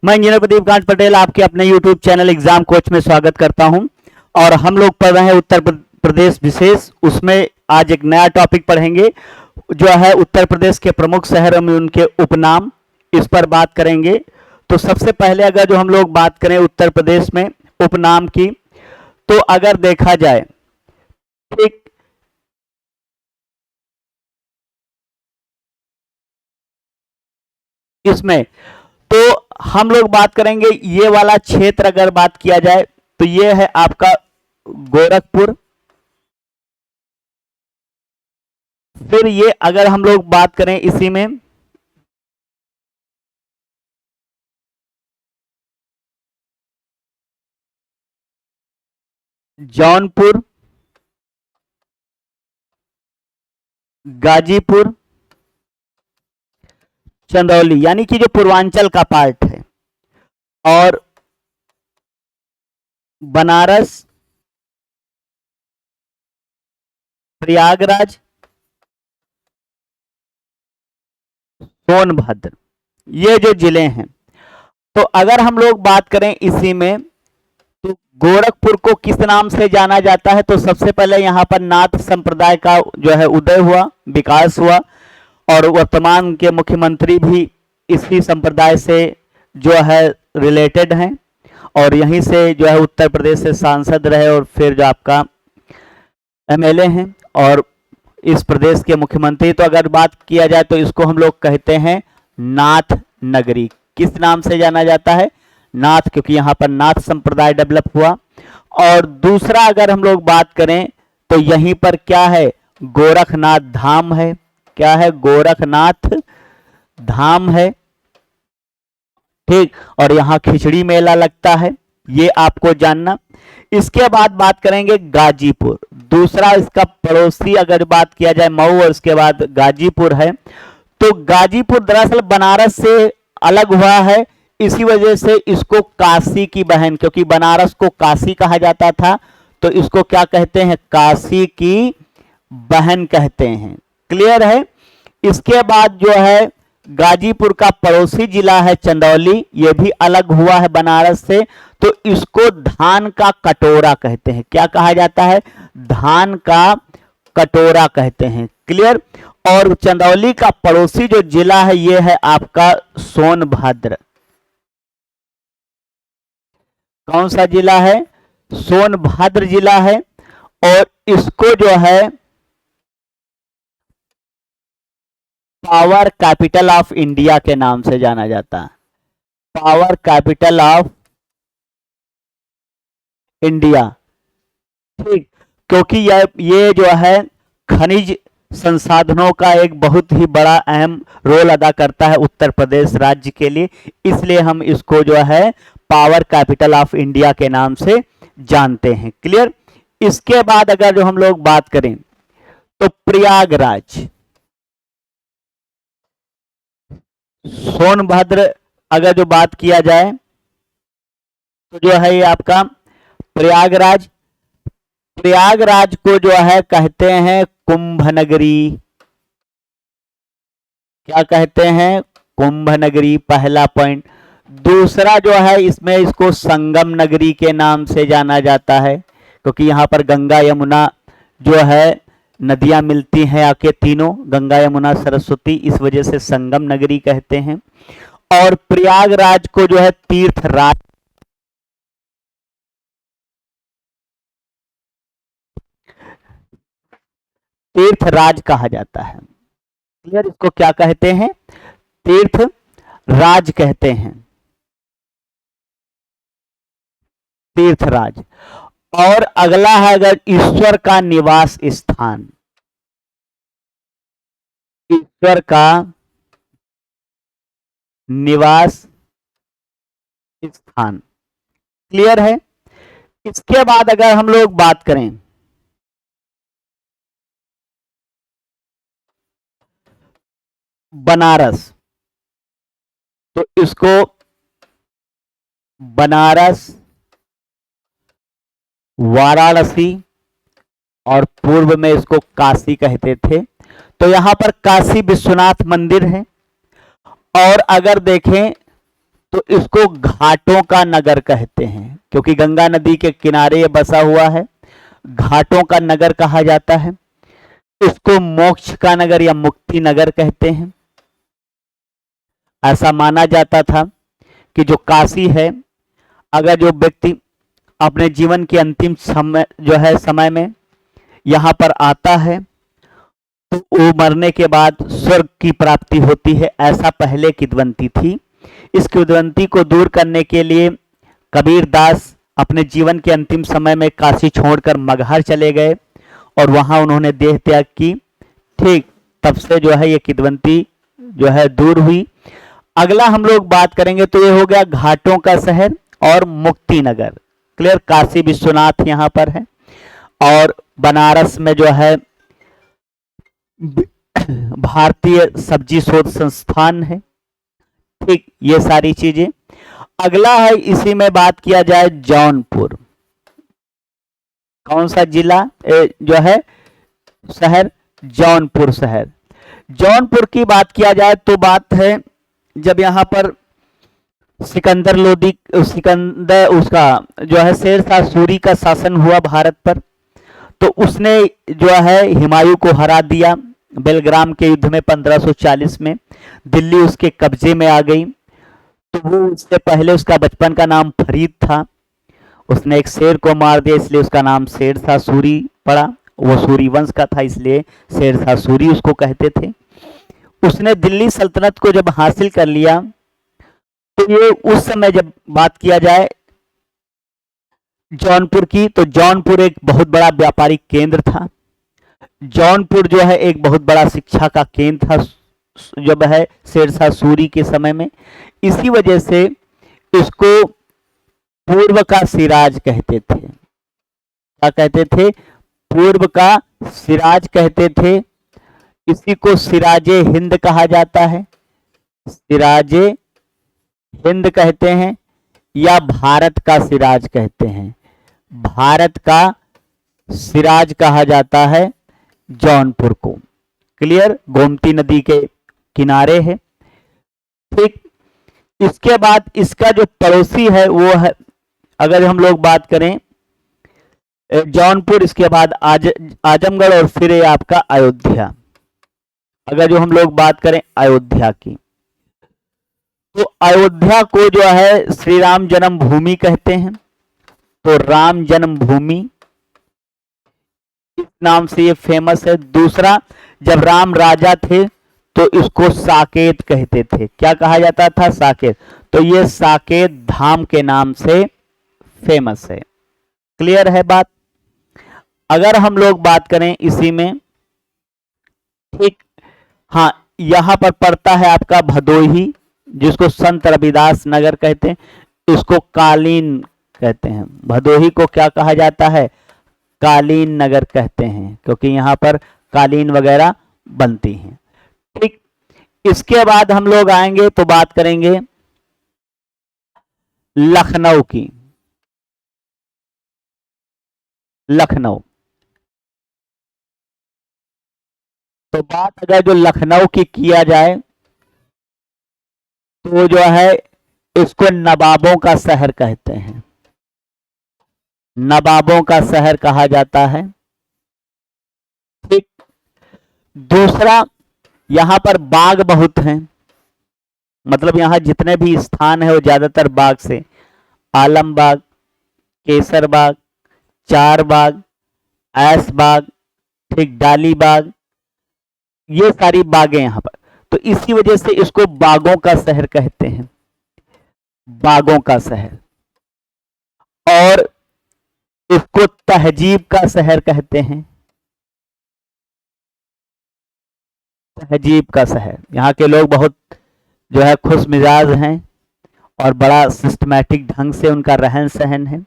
मैं इंजीनियर प्रदीप कांत पटेल आपके अपने YouTube चैनल एग्जाम कोच में स्वागत करता हूं। और हम लोग पढ़ रहे हैं उत्तर प्रदेश विशेष। उसमें आज एक नया टॉपिक पढ़ेंगे जो है उत्तर प्रदेश के प्रमुख शहरों में उनके उपनाम, इस पर बात करेंगे। तो सबसे पहले अगर जो हम लोग बात करें उत्तर प्रदेश में उपनाम की, तो अगर देखा जाए ठीक इसमें, तो हम लोग बात करेंगे ये वाला क्षेत्र अगर बात किया जाए तो ये है आपका गोरखपुर। फिर ये अगर हम लोग बात करें इसी में जौनपुर, गाजीपुर, चंदौली, यानी कि जो पूर्वांचल का पार्ट है, और बनारस, प्रयागराज, सोनभद्र, ये जो जिले हैं। तो अगर हम लोग बात करें इसी में, तो गोरखपुर को किस नाम से जाना जाता है? तो सबसे पहले यहाँ पर नाथ संप्रदाय का जो है उदय हुआ, विकास हुआ, और वर्तमान के मुख्यमंत्री भी इसी संप्रदाय से जो है रिलेटेड हैं, और यहीं से जो है उत्तर प्रदेश से सांसद रहे और फिर जो आपका एमएलए हैं और इस प्रदेश के मुख्यमंत्री। तो अगर बात किया जाए तो इसको हम लोग कहते हैं नाथ नगरी। किस नाम से जाना जाता है? नाथ, क्योंकि यहाँ पर नाथ संप्रदाय डेवलप हुआ। और दूसरा अगर हम लोग बात करें तो यहीं पर क्या है? गोरखनाथ धाम है। क्या है? गोरखनाथ धाम है, ठीक। और यहाँ खिचड़ी मेला लगता है, ये आपको जानना। इसके बाद बात करेंगे गाजीपुर। दूसरा इसका पड़ोसी अगर बात किया जाए मऊ, और इसके बाद गाजीपुर है। तो गाजीपुर दरअसल बनारस से अलग हुआ है, इसी वजह से इसको काशी की बहन, क्योंकि बनारस को काशी कहा जाता था, तो इसको क्या कहते हैं? काशी की बहन कहते हैं। क्लियर है? इसके बाद जो है गाजीपुर का पड़ोसी जिला है चंदौली, ये भी अलग हुआ है बनारस से, तो इसको धान का कटोरा कहते हैं। क्या कहा जाता है? धान का कटोरा कहते हैं। क्लियर? और चंदौली का पड़ोसी जो जिला है ये है आपका सोनभद्र। कौन सा जिला है? सोनभद्र जिला है, और इसको जो है पावर कैपिटल ऑफ इंडिया के नाम से जाना जाता है। पावर कैपिटल ऑफ इंडिया, ठीक। क्योंकि ये जो है खनिज संसाधनों का एक बहुत ही बड़ा अहम रोल अदा करता है उत्तर प्रदेश राज्य के लिए, इसलिए हम इसको जो है पावर कैपिटल ऑफ इंडिया के नाम से जानते हैं। क्लियर? इसके बाद अगर जो हम लोग बात करें तो प्रयागराज, सोनभद्र अगर जो बात किया जाए तो जो है ये आपका प्रयागराज। प्रयागराज को जो है कहते हैं कुंभ नगरी। क्या कहते हैं? कुंभ नगरी, पहला पॉइंट। दूसरा जो है इसमें इसको संगम नगरी के नाम से जाना जाता है, क्योंकि यहाँ पर गंगा यमुना जो है नदियां मिलती हैं आके तीनों, गंगा यमुना सरस्वती, इस वजह से संगम नगरी कहते हैं। और प्रयागराज को जो है तीर्थराज, तीर्थराज कहा जाता है। क्लियर? इसको क्या कहते हैं? तीर्थराज कहते हैं, तीर्थराज। और अगला है अगर ईश्वर का निवास स्थान, ईश्वर का निवास स्थान। क्लियर है? इसके बाद अगर हम लोग बात करें बनारस, तो इसको बनारस, वाराणसी, और पूर्व में इसको काशी कहते थे। तो यहां पर काशी विश्वनाथ मंदिर है। और अगर देखें तो इसको घाटों का नगर कहते हैं, क्योंकि गंगा नदी के किनारे ये बसा हुआ है, घाटों का नगर कहा जाता है। इसको मोक्ष का नगर या मुक्ति नगर कहते हैं। ऐसा माना जाता था कि जो काशी है, अगर जो व्यक्ति अपने जीवन के अंतिम समय में यहाँ पर आता है तो वो मरने के बाद स्वर्ग की प्राप्ति होती है, ऐसा पहले किंवदंती थी। इस किंवदंती को दूर करने के लिए कबीर दास अपने जीवन के अंतिम समय में काशी छोड़कर मगहर चले गए और वहां उन्होंने देह त्याग की। ठीक तब से जो है ये किंवदंती जो है दूर हुई। अगला हम लोग बात करेंगे तो ये हो गया घाटों का शहर और मुक्ति नगर। क्लियर, काशी विश्वनाथ यहाँ पर है और बनारस में जो है भारतीय सब्जी शोध संस्थान है। ठीक, ये सारी चीजें। अगला है, इसी में बात किया जाए जौनपुर। कौन सा जिला जो है शहर? जौनपुर शहर। जौनपुर की बात किया जाए तो बात है जब यहाँ पर सिकंदर लोदी उसका जो है शेरशाह सूरी का शासन हुआ भारत पर, तो उसने जो है हुमायूं को हरा दिया बेलग्राम के युद्ध में 1540 में। दिल्ली उसके कब्जे में आ गई। तो वो उससे पहले उसका बचपन का नाम फरीद था, उसने एक शेर को मार दिया इसलिए उसका नाम शेरशाह सूरी पड़ा। वो सूरी वंश का था इसलिए शेरशाह सूरी उसको कहते थे। उसने दिल्ली सल्तनत को जब हासिल कर लिया तो ये उस समय जब बात किया जाए जौनपुर की, तो जौनपुर एक बहुत बड़ा व्यापारिक केंद्र था। जौनपुर जो है एक बहुत बड़ा शिक्षा का केंद्र था जब है शेरशाह सूरी के समय में। इसी वजह से इसको पूर्व का सिराज कहते थे। क्या कहते थे? पूर्व का सिराज कहते थे। इसी को सिराजे हिंद कहा जाता है, सिराजे हिंद कहते हैं या भारत का सिराज कहते हैं। भारत का सिराज कहा जाता है जौनपुर को। क्लियर, गोमती नदी के किनारे है। ठीक, इसके बाद इसका जो पड़ोसी है वो है, अगर हम लोग बात करें जौनपुर, इसके बाद आजमगढ़ और फिर ये आपका अयोध्या। अगर जो हम लोग बात करें अयोध्या की, तो अयोध्या को जो है श्री राम जन्मभूमि कहते हैं। तो राम जन्मभूमि इस नाम से ये फेमस है। दूसरा, जब राम राजा थे तो इसको साकेत कहते थे। क्या कहा जाता था? साकेत। तो ये साकेत धाम के नाम से फेमस है। क्लियर है बात? अगर हम लोग बात करें इसी में, ठीक, हाँ, यहां पर पड़ता है आपका भदोही, जिसको संत रविदास नगर कहते हैं, इसको कालीन कहते हैं। भदोही को क्या कहा जाता है? कालीन नगर कहते हैं, क्योंकि यहाँ पर कालीन वगैरह बनती हैं। ठीक, इसके बाद हम लोग आएंगे तो बात करेंगे लखनऊ की। लखनऊ, तो बात अगर जो लखनऊ की किया जाए तो जो है इसको नवाबों का शहर कहते हैं। नवाबों का शहर कहा जाता है। ठीक, दूसरा, यहां पर बाग बहुत हैं, मतलब यहां जितने भी स्थान है वो ज्यादातर बाग से, आलम बाग, केसर बाग, चार बाग, ऐस बाग, ठीक, डाली बाग, ये सारी बागें यहां पर। तो इसी वजह से इसको बागों का शहर कहते हैं, बागों का शहर। और इसको तहजीब का शहर कहते हैं, तहजीब का शहर। यहाँ के लोग बहुत जो है खुश मिजाज हैं और बड़ा सिस्टमैटिक ढंग से उनका रहन सहन है।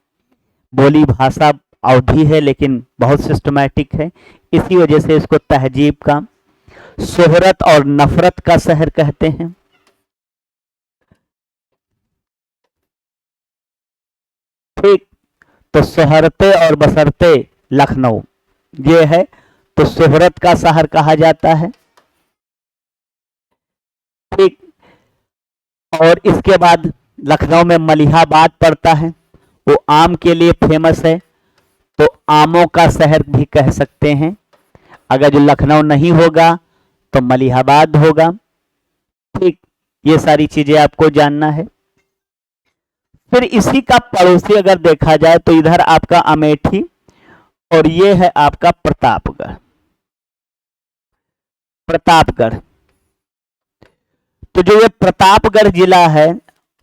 बोली भाषा अवधी है लेकिन बहुत सिस्टमैटिक है। इसी वजह से इसको तहजीब का, शोहरत और नफरत का शहर कहते हैं। ठीक, तो शोहरते और बसरते लखनऊ ये है, तो शोहरत का शहर कहा जाता है। ठीक, और इसके बाद लखनऊ में मलिहाबाद पड़ता है, वो आम के लिए फेमस है, तो आमों का शहर भी कह सकते हैं। अगर जो लखनऊ नहीं होगा तो मलिहाबाद होगा। ठीक, ये सारी चीजें आपको जानना है। फिर इसी का पड़ोसी अगर देखा जाए तो इधर आपका अमेठी और ये है आपका प्रतापगढ़। प्रतापगढ़, तो जो ये प्रतापगढ़ जिला है,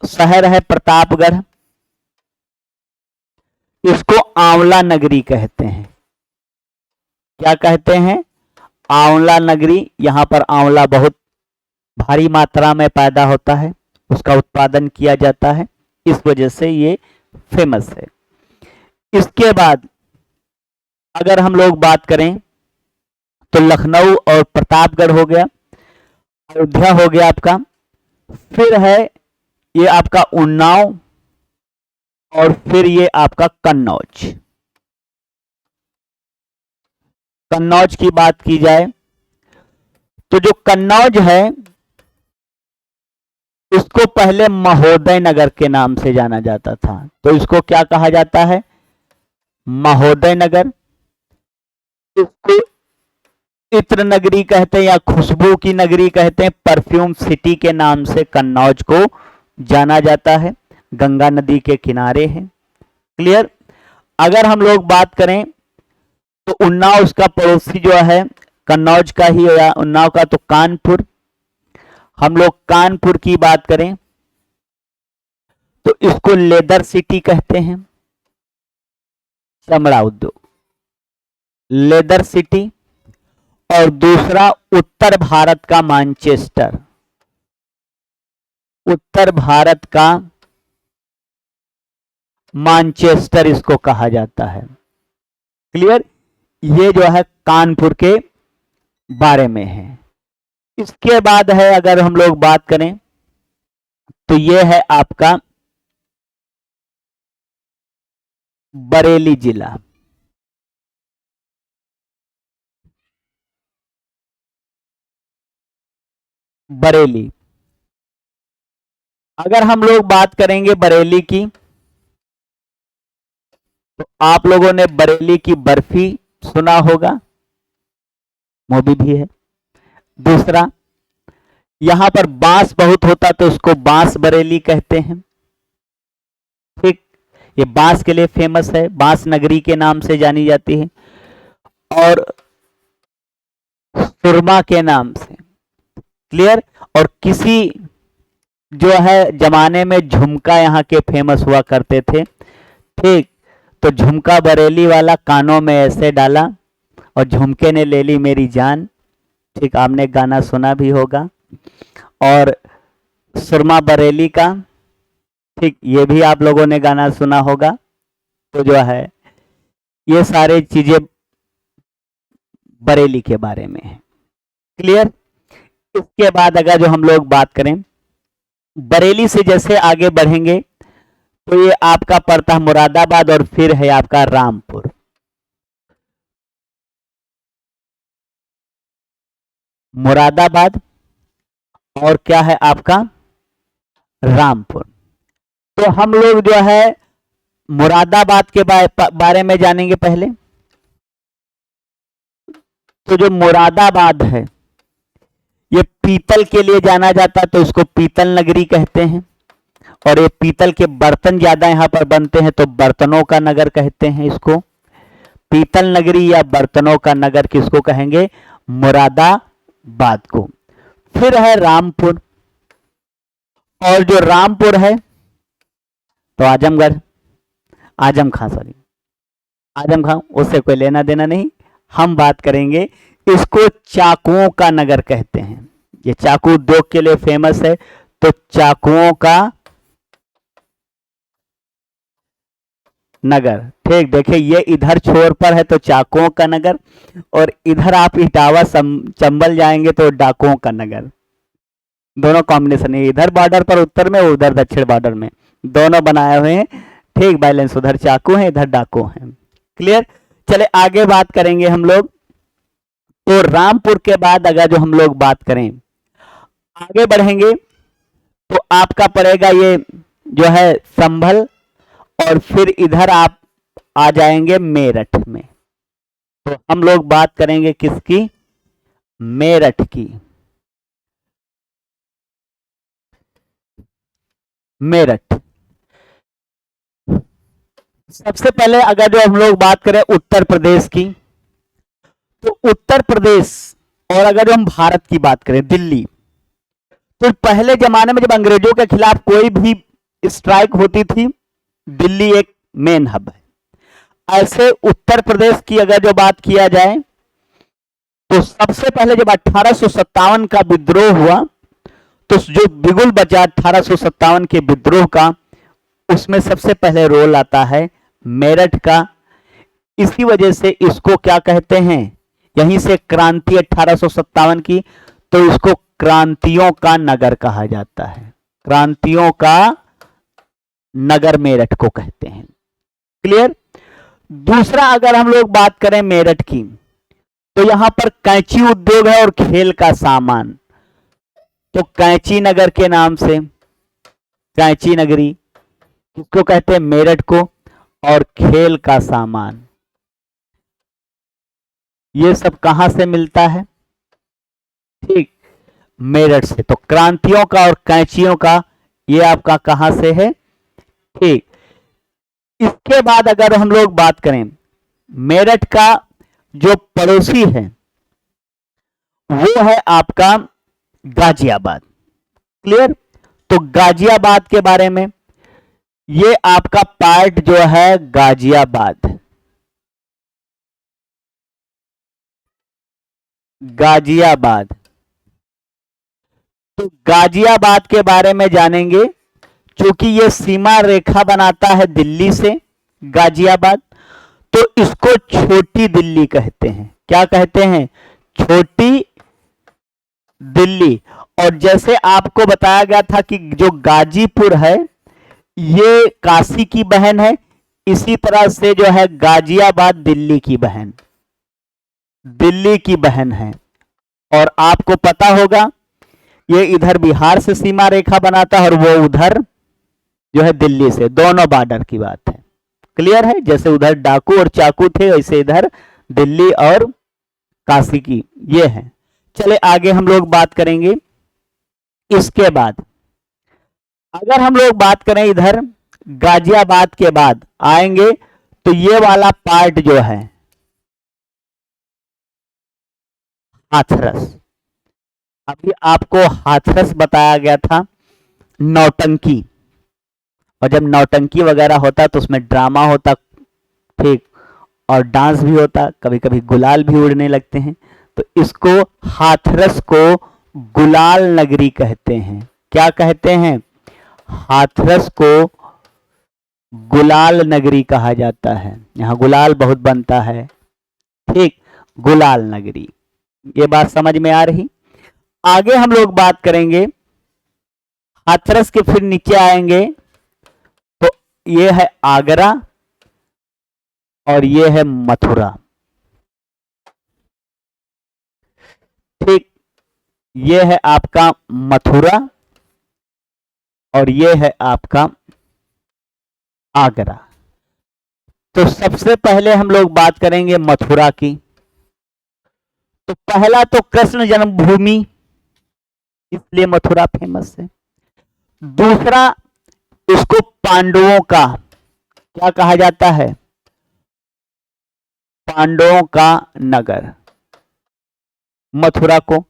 शहर है प्रतापगढ़, इसको आंवला नगरी कहते हैं। क्या कहते हैं? आंवला नगरी। यहां पर आंवला बहुत भारी मात्रा में पैदा होता है, उसका उत्पादन किया जाता है, इस वजह से ये फेमस है। इसके बाद अगर हम लोग बात करें तो लखनऊ और प्रतापगढ़ हो गया, अयोध्या हो गया आपका। फिर है ये आपका उन्नाव और फिर ये आपका कन्नौज। कन्नौज की बात की जाए तो जो कन्नौज है इसको पहले महोदय नगर के नाम से जाना जाता था, तो इसको क्या कहा जाता है? महोदय नगर। इसको इत्र नगरी कहते हैं या खुशबू की नगरी कहते हैं, परफ्यूम सिटी के नाम से कन्नौज को जाना जाता है, गंगा नदी के किनारे है। क्लियर? अगर हम लोग बात करें तो उन्नाव उसका पड़ोसी जो है कन्नौज का ही या उन्नाव का, तो कानपुर। हम लोग कानपुर की बात करें तो इसको लेदर सिटी कहते हैं, चमड़ा उद्योग, लेदर सिटी। और दूसरा उत्तर भारत का मैनचेस्टर, उत्तर भारत का मैनचेस्टर इसको कहा जाता है। क्लियर? ये जो है कानपुर के बारे में है। इसके बाद है अगर हम लोग बात करें तो ये है आपका बरेली जिला। बरेली, अगर हम लोग बात करेंगे बरेली की तो आप लोगों ने बरेली की बर्फी सुना होगा, मूवी भी है। दूसरा, यहां पर बांस बहुत होता तो उसको बांस बरेली कहते हैं। ठीक, ये बांस के लिए फेमस है, बांस नगरी के नाम से जानी जाती है। और सुरमा के नाम से। क्लियर? और किसी जो है जमाने में झुमका यहाँ के फेमस हुआ करते थे। ठीक, तो झुमका बरेली वाला कानों में ऐसे डाला और झुमके ने ले ली मेरी जान। ठीक, आपने गाना सुना भी होगा। और सुरमा बरेली का, ठीक, ये भी आप लोगों ने गाना सुना होगा। तो जो है ये सारे चीजें बरेली के बारे में है। क्लियर? इसके बाद अगर जो हम लोग बात करें बरेली से जैसे आगे बढ़ेंगे तो ये आपका पड़ता है मुरादाबाद और फिर है आपका रामपुर। मुरादाबाद और क्या है आपका रामपुर। तो हम लोग जो है मुरादाबाद के बारे में जानेंगे पहले। तो जो मुरादाबाद है ये पीतल के लिए जाना जाता है, तो इसको पीतल नगरी कहते हैं। और ये पीतल के बर्तन ज्यादा यहां पर बनते हैं तो बर्तनों का नगर कहते हैं इसको। पीतल नगरी या बर्तनों का नगर किसको कहेंगे? मुरादाबाद को। फिर है रामपुर, और जो रामपुर है तो आजमगढ़, आजम खां, सॉरी आजम खां, उससे कोई लेना देना नहीं। हम बात करेंगे इसको चाकुओं का नगर कहते हैं। ये चाकू उद्योग के लिए फेमस है, तो चाकुओं का नगर। ठीक, देखिए ये इधर छोर पर है तो चाकुओं का नगर, और इधर आप इटावा चंबल जाएंगे तो डाकुओं का नगर। दोनों कॉम्बिनेशन है, इधर बॉर्डर पर उत्तर में, उधर दक्षिण बॉर्डर में, दोनों बनाए हुए हैं। ठीक, बैलेंस, उधर चाकू है इधर डाकू है। क्लियर? चले आगे बात करेंगे हम लोग। तो रामपुर के बाद अगर जो हम लोग बात करें आगे बढ़ेंगे तो आपका पड़ेगा ये जो है संभल, और फिर इधर आप आ जाएंगे मेरठ में। तो हम लोग बात करेंगे किसकी? मेरठ की। मेरठ। सबसे पहले अगर जो हम लोग बात करें उत्तर प्रदेश की, तो उत्तर प्रदेश, और अगर जो हम भारत की बात करें दिल्ली, तो पहले जमाने में जब अंग्रेजों के खिलाफ कोई भी स्ट्राइक होती थी, दिल्ली एक मेन हब है। ऐसे उत्तर प्रदेश की अगर जो बात किया जाए, तो सबसे पहले जब 1857 का विद्रोह हुआ, तो जो बिगुल बचा 1857 के विद्रोह का, उसमें सबसे पहले रोल आता है मेरठ का। इसी वजह से इसको क्या कहते हैं, यहीं से क्रांति 1857 की, तो इसको क्रांतियों का नगर कहा जाता है। क्रांतियों का नगर मेरठ को कहते हैं। क्लियर? दूसरा अगर हम लोग बात करें मेरठ की, तो यहां पर कैंची उद्योग है और खेल का सामान, तो कैंची नगर के नाम से कैंची नगरी किसको कहते हैं? मेरठ को। और खेल का सामान ये सब कहां से मिलता है? ठीक, मेरठ से। तो क्रांतियों का और कैंचियों का ये आपका कहां से है? ठीक। इसके बाद अगर हम लोग बात करें, मेरठ का जो पड़ोसी है वो है आपका गाजियाबाद। क्लियर? तो गाजियाबाद के बारे में, ये आपका पार्ट जो है गाजियाबाद। गाजियाबाद। तो गाजियाबाद के बारे में जानेंगे, क्योंकि ये सीमा रेखा बनाता है दिल्ली से गाजियाबाद, तो इसको छोटी दिल्ली कहते हैं। क्या कहते हैं? छोटी दिल्ली। और जैसे आपको बताया गया था कि जो गाजीपुर है ये काशी की बहन है, इसी तरह से जो है गाजियाबाद दिल्ली की बहन, दिल्ली की बहन है। और आपको पता होगा ये इधर बिहार से सीमा रेखा बनाता है और वो उधर जो है दिल्ली से, दोनों बॉर्डर की बात है। क्लियर है? जैसे उधर डाकू और चाकू थे, वैसे इधर दिल्ली और काशी की ये है। चले आगे हम लोग बात करेंगे। इसके बाद अगर हम लोग बात करें इधर गाजियाबाद के बाद आएंगे, तो ये वाला पार्ट जो है हाथरस। अभी आपको हाथरस बताया गया था नौटंकी, और जब नौटंकी वगैरह होता तो उसमें ड्रामा होता, ठीक, और डांस भी होता, कभी कभी गुलाल भी उड़ने लगते हैं। तो इसको हाथरस को गुलाल नगरी कहते हैं। क्या कहते हैं? हाथरस को गुलाल नगरी कहा जाता है। यहां गुलाल बहुत बनता है, ठीक, गुलाल नगरी। ये बात समझ में आ रही? आगे हम लोग बात करेंगे हाथरस के, फिर नीचे आएंगे तो ये है आगरा और ये है मथुरा। ठीक, ये है आपका मथुरा और ये है आपका आगरा। तो सबसे पहले हम लोग बात करेंगे मथुरा की। तो पहला तो कृष्ण जन्मभूमि, इसलिए मथुरा फेमस है। दूसरा, इसको पांडवों का क्या कहा जाता है? पांडवों का नगर, मथुरा को।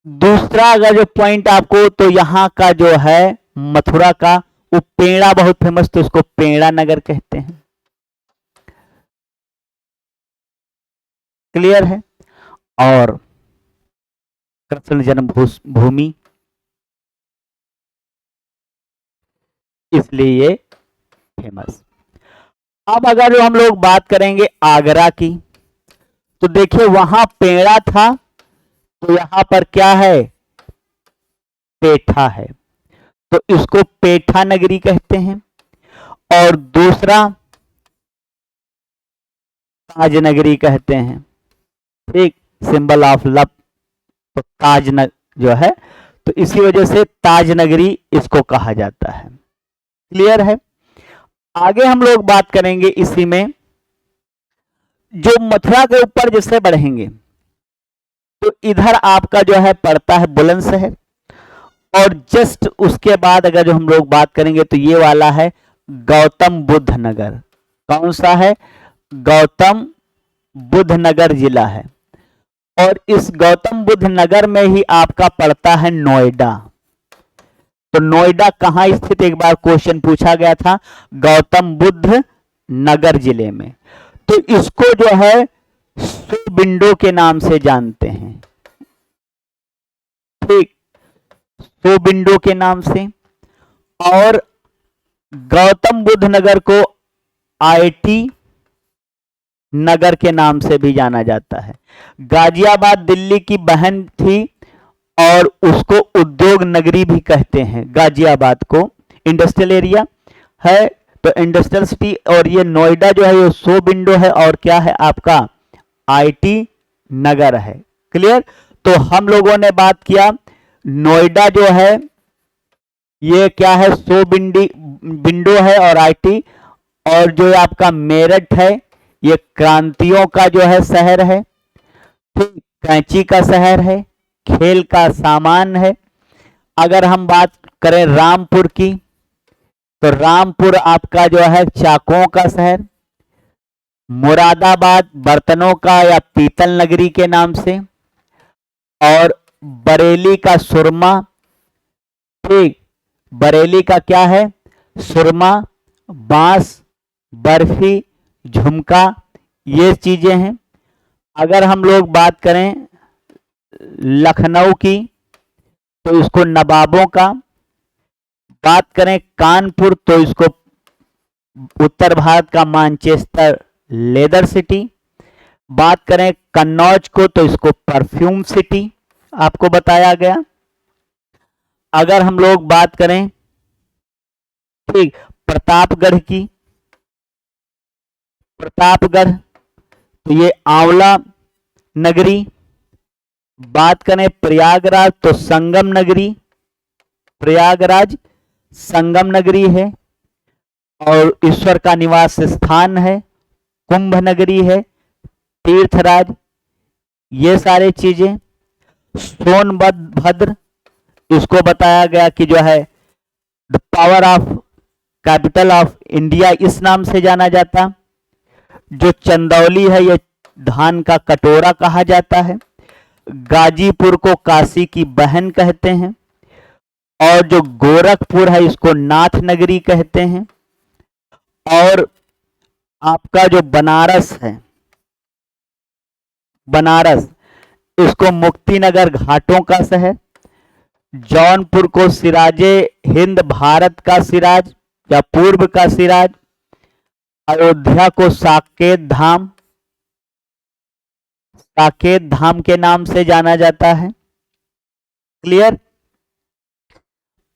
दूसरा अगर जो पॉइंट आपको, तो यहां का जो है मथुरा का वो पेड़ा बहुत फेमस, तो इसको पेड़ा नगर कहते हैं। क्लियर है? और कृष्ण जन्मभूमि, इसलिए ये फेमस। अब अगर हम लोग बात करेंगे आगरा की, तो देखिए वहां पेड़ा था, तो यहां पर क्या है? पेठा है, तो इसको पेठा नगरी कहते हैं। और दूसरा ताज नगरी कहते हैं, ठीक, सिंबल ऑफ लव, तो ताज जो है, तो इसी वजह से ताज नगरी इसको कहा जाता है। क्लियर है। आगे हम लोग बात करेंगे इसी में, जो मथुरा के ऊपर जैसे बढ़ेंगे तो इधर आपका जो है पड़ता है बुलंदशहर, और जस्ट उसके बाद अगर जो हम लोग बात करेंगे तो ये वाला है गौतम बुद्ध नगर। कौन सा है? गौतम बुद्ध नगर जिला है। और इस गौतम बुद्ध नगर में ही आपका पड़ता है नोएडा। तो नोएडा कहां स्थित, एक बार क्वेश्चन पूछा गया था, गौतम बुद्ध नगर जिले में। तो इसको जो है शोविंडो के नाम से जानते हैं, ठीक, शोविंडो के नाम से। और गौतम बुद्ध नगर को आईटी नगर के नाम से भी जाना जाता है। गाजियाबाद दिल्ली की बहन थी और उसको उद्योग नगरी भी कहते हैं। गाजियाबाद को इंडस्ट्रियल एरिया है, तो इंडस्ट्रियल सिटी, और ये नोएडा जो है ये शोविंडो है और क्या है आपका आईटी नगर है। क्लियर। तो हम लोगों ने बात किया नोएडा जो है ये क्या है, शोविंडो है और आईटी, और जो आपका मेरठ है ये क्रांतियों का जो है शहर है, ठीक, कैंची का शहर है, खेल का सामान है। अगर हम बात करें रामपुर की तो रामपुर आपका जो है चाकुओं का शहर, मुरादाबाद बर्तनों का या पीतल नगरी के नाम से, और बरेली का सुरमा, ठीक, बरेली का क्या है, सुरमा, बांस, बर्फी, झुमका, ये चीजें हैं। अगर हम लोग बात करें लखनऊ की तो इसको नवाबों का, बात करें कानपुर तो इसको उत्तर भारत का मैनचेस्टर लेदर सिटी, बात करें कन्नौज को तो इसको परफ्यूम सिटी आपको बताया गया। अगर हम लोग बात करें ठीक प्रतापगढ़ की, प्रतापगढ़ तो ये आंवला नगरी, बात करें प्रयागराज तो संगम नगरी, प्रयागराज संगम नगरी है, और ईश्वर का निवास स्थान है, कुंभ नगरी है, तीर्थराज, ये सारे चीजें। सोनभद्र इसको बताया गया कि जो है the power of capital of India इस नाम से जाना जाता। जो चंदौली है ये धान का कटोरा कहा जाता है। गाजीपुर को काशी की बहन कहते हैं, और जो गोरखपुर है इसको नाथ नगरी कहते हैं। और आपका जो बनारस है, बनारस इसको मुक्तिनगर घाटों का शहर, जौनपुर को सिराजे हिंद भारत का सिराज या पूर्व का सिराज, अयोध्या को साकेत धाम, साकेत धाम के नाम से जाना जाता है। क्लियर।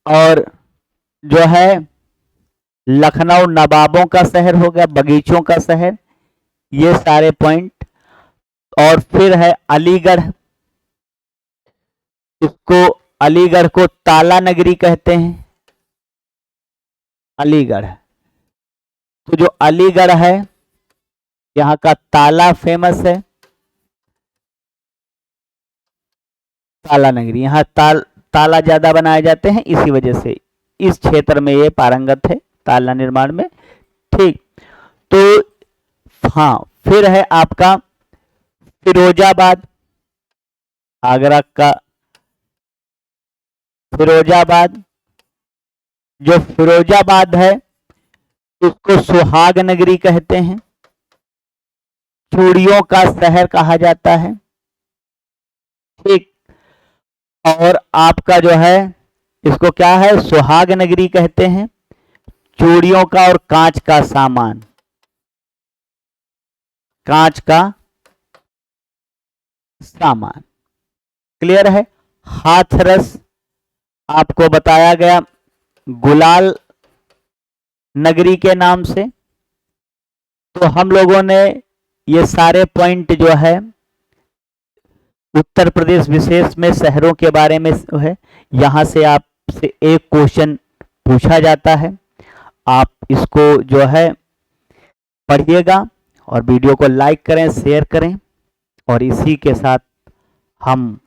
और जो है लखनऊ नवाबों का शहर हो गया, बगीचों का शहर, ये सारे पॉइंट। और फिर है अलीगढ़, इसको अलीगढ़ को ताला नगरी कहते हैं। अलीगढ़, तो जो अलीगढ़ है यहाँ का ताला फेमस है, ताला नगरी, यहाँ ताला ज्यादा बनाए जाते हैं, इसी वजह से इस क्षेत्र में ये पारंगत है ताला निर्माण में। ठीक, तो हाँ, फिर है आपका फिरोजाबाद, आगरा का फिरोजाबाद। जो फिरोजाबाद है उसको सुहाग नगरी कहते हैं, चूड़ियों का शहर कहा जाता है। ठीक, और आपका जो है इसको क्या है, सुहाग नगरी कहते हैं, चूड़ियों का और कांच का सामान, कांच का सामान। क्लियर है। हाथरस आपको बताया गया गुलाल नगरी के नाम से। तो हम लोगों ने ये सारे पॉइंट जो है उत्तर प्रदेश विशेष में शहरों के बारे में है, यहां से आपसे एक क्वेश्चन पूछा जाता है। आप इसको जो है पढ़िएगा और वीडियो को लाइक करें, शेयर करें। और इसी के साथ हम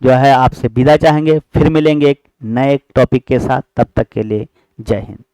जो है आपसे विदा चाहेंगे, फिर मिलेंगे एक नए टॉपिक के साथ। तब तक के लिए जय हिंद।